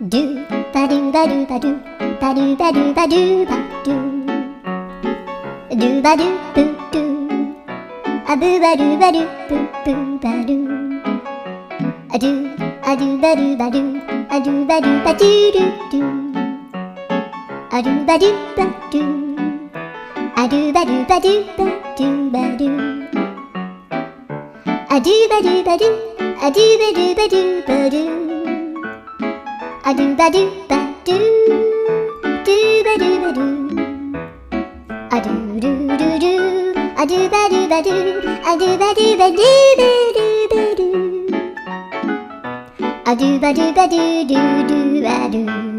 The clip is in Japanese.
ドゥバドゥバドゥバドゥバドゥバドゥバドゥバドゥドゥバドゥブドゥアブバドゥバドゥブブバドゥアドゥアドゥバドゥバドゥアドゥバドゥバドゥドゥドゥアドゥバドゥバドゥアドゥバドゥバドゥバドゥバドゥアドゥバドゥバドゥアドゥバドゥバドゥバドゥアドゥバドゥバドゥドゥバドゥバドゥアドゥドゥドゥドゥアドゥバドゥバドゥアドゥバドゥバドゥバドゥバドゥアドゥバドゥバドゥドゥドゥバドゥ